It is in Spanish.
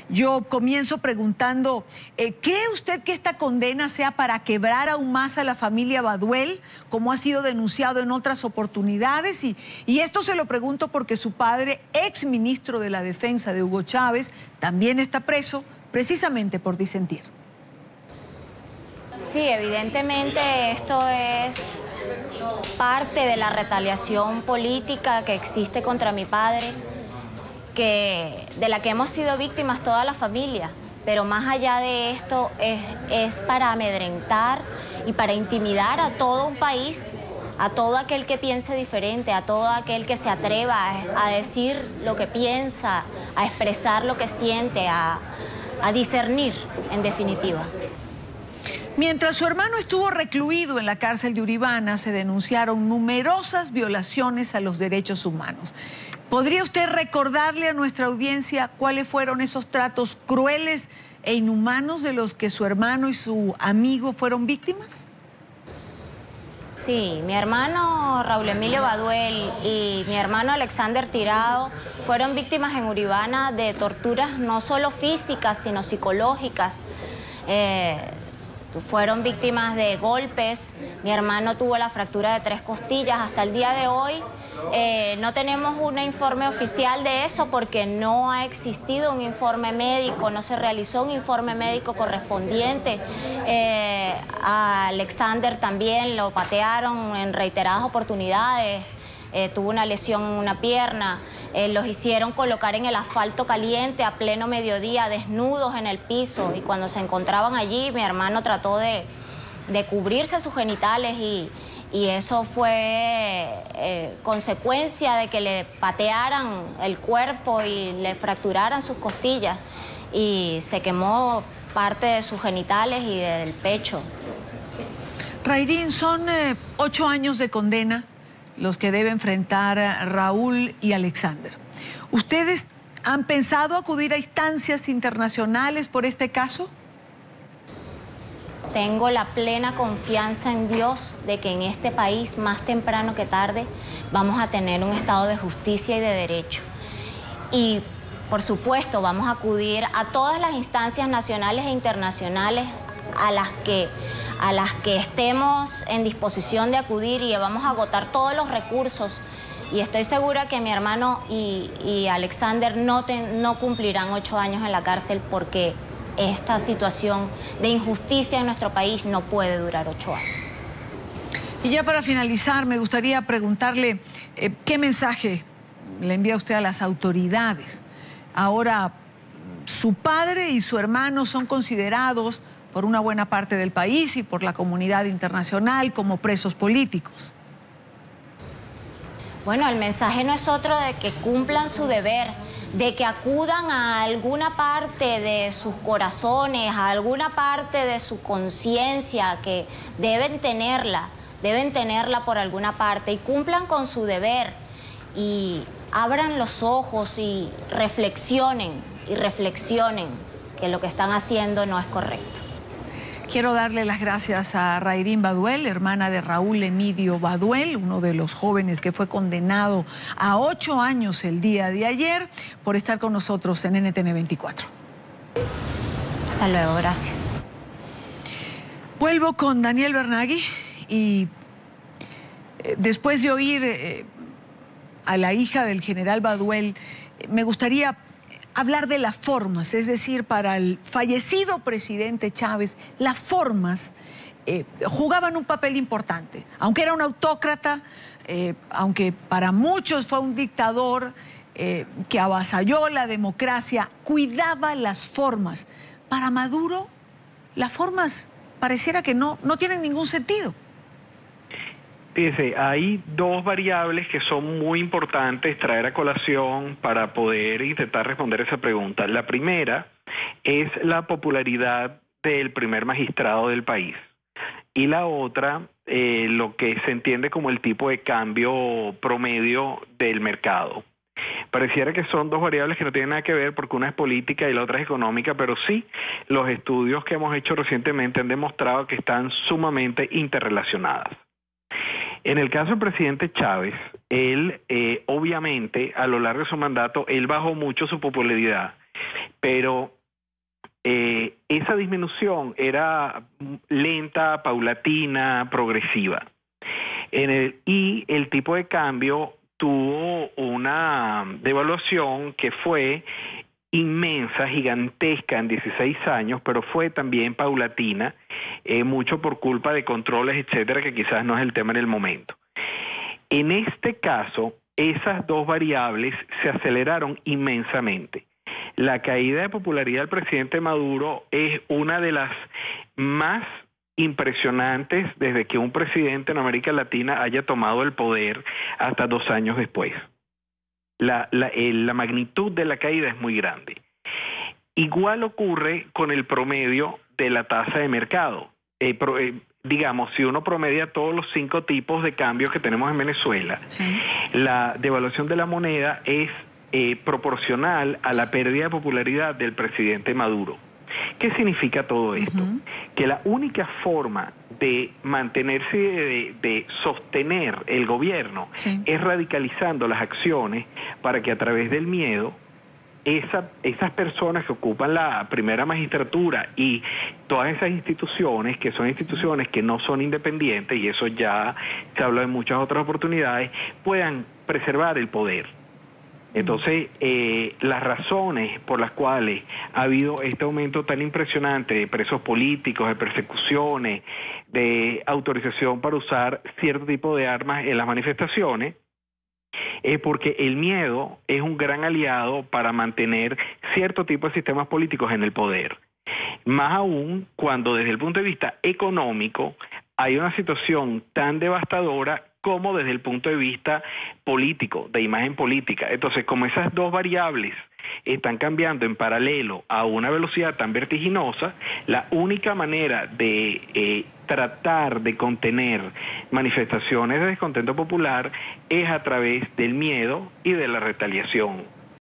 Yo comienzo preguntando, ¿cree usted que esta condena sea para quebrar aún más a la familia Baduel, como ha sido denunciado en otras oportunidades? Y esto se lo pregunto porque su padre, ex ministro de la Defensa de Hugo Chávez, también está preso precisamente por disentir. Sí, evidentemente esto es parte de la retaliación política que existe contra mi padre, de la que hemos sido víctimas toda la familia. Pero más allá de esto es para amedrentar y para intimidar a todo un país, a todo aquel que piense diferente, a todo aquel que se atreva a decir lo que piensa, a expresar lo que siente, a discernir, en definitiva. Mientras su hermano estuvo recluido en la cárcel de Uribana, se denunciaron numerosas violaciones a los derechos humanos. ¿Podría usted recordarle a nuestra audiencia cuáles fueron esos tratos crueles e inhumanos de los que su hermano y su amigo fueron víctimas? Sí, mi hermano Raúl Emilio Baduel y mi hermano Alexander Tirado fueron víctimas en Uribana de torturas no solo físicas, sino psicológicas. Fueron víctimas de golpes. Mi hermano tuvo la fractura de 3 costillas. Hasta el día de hoy no tenemos un informe oficial de eso porque no ha existido un informe médico, no se realizó un informe médico correspondiente. A Alexander también lo patearon en reiteradas oportunidades. Tuvo una lesión en una pierna, los hicieron colocar en el asfalto caliente a pleno mediodía, desnudos en el piso, y cuando se encontraban allí, mi hermano trató de cubrirse sus genitales y eso fue consecuencia de que le patearan el cuerpo y le fracturaran sus costillas y se quemó parte de sus genitales y del pecho. Rairín, son 8 años de condena los que debe enfrentar Raúl y Alexander. ¿Ustedes han pensado acudir a instancias internacionales por este caso? Tengo la plena confianza en Dios de que en este país, más temprano que tarde, vamos a tener un estado de justicia y de derecho. Y, por supuesto, vamos a acudir a todas las instancias nacionales e internacionales a las que estemos en disposición de acudir, y vamos a agotar todos los recursos. Y estoy segura que mi hermano y Alexander no cumplirán 8 años en la cárcel, porque esta situación de injusticia en nuestro país no puede durar 8 años. Y ya para finalizar, me gustaría preguntarle qué mensaje le envía usted a las autoridades. Ahora, su padre y su hermano son considerados por una buena parte del país y por la comunidad internacional como presos políticos. Bueno, el mensaje no es otro de que cumplan su deber, de que acudan a alguna parte de sus corazones, a alguna parte de su conciencia, que deben tenerla por alguna parte, y cumplan con su deber y abran los ojos y reflexionen que lo que están haciendo no es correcto. Quiero darle las gracias a Rairín Baduel, hermana de Raúl Emilio Baduel, uno de los jóvenes que fue condenado a 8 años el día de ayer, por estar con nosotros en NTN 24. Hasta luego, gracias. Vuelvo con Daniel Bernagui y después de oír a la hija del general Baduel, me gustaría hablar de las formas, es decir, para el fallecido presidente Chávez, las formas jugaban un papel importante. Aunque era un autócrata, aunque para muchos fue un dictador que avasalló la democracia, cuidaba las formas. Para Maduro, las formas pareciera que no tienen ningún sentido. Fíjese, hay 2 variables que son muy importantes traer a colación para poder intentar responder esa pregunta. La primera es la popularidad del primer magistrado del país. Y la otra, lo que se entiende como el tipo de cambio promedio del mercado. Pareciera que son 2 variables que no tienen nada que ver, porque una es política y la otra es económica, pero sí, los estudios que hemos hecho recientemente han demostrado que están sumamente interrelacionadas. En el caso del presidente Chávez, él obviamente a lo largo de su mandato, él bajó mucho su popularidad, pero esa disminución era lenta, paulatina, progresiva. Y el tipo de cambio tuvo una devaluación que fue inmensa, gigantesca en 16 años, pero fue también paulatina, mucho por culpa de controles, etcétera, que quizás no es el tema en el momento. En este caso, esas dos variables se aceleraron inmensamente. La caída de popularidad del presidente Maduro es una de las más impresionantes desde que un presidente en América Latina haya tomado el poder hasta 2 años después. La magnitud de la caída es muy grande. Igual ocurre con el promedio de la tasa de mercado. Digamos, si uno promedia todos los 5 tipos de cambios que tenemos en Venezuela, sí, la devaluación de la moneda es proporcional a la pérdida de popularidad del presidente Maduro. ¿Qué significa todo esto? Que la única forma de mantenerse, de sostener el gobierno, sí, es radicalizando las acciones para que a través del miedo esas personas que ocupan la primera magistratura y todas esas instituciones, que son instituciones que no son independientes, y eso ya se habla en muchas otras oportunidades, puedan preservar el poder. Entonces, las razones por las cuales ha habido este aumento tan impresionante de presos políticos, de persecuciones, de autorización para usar cierto tipo de armas en las manifestaciones, es porque el miedo es un gran aliado para mantener cierto tipo de sistemas políticos en el poder. Más aún cuando desde el punto de vista económico hay una situación tan devastadora como desde el punto de vista político, de imagen política. Entonces, como esas dos variables están cambiando en paralelo a una velocidad tan vertiginosa, la única manera de tratar de contener manifestaciones de descontento popular es a través del miedo y de la retaliación.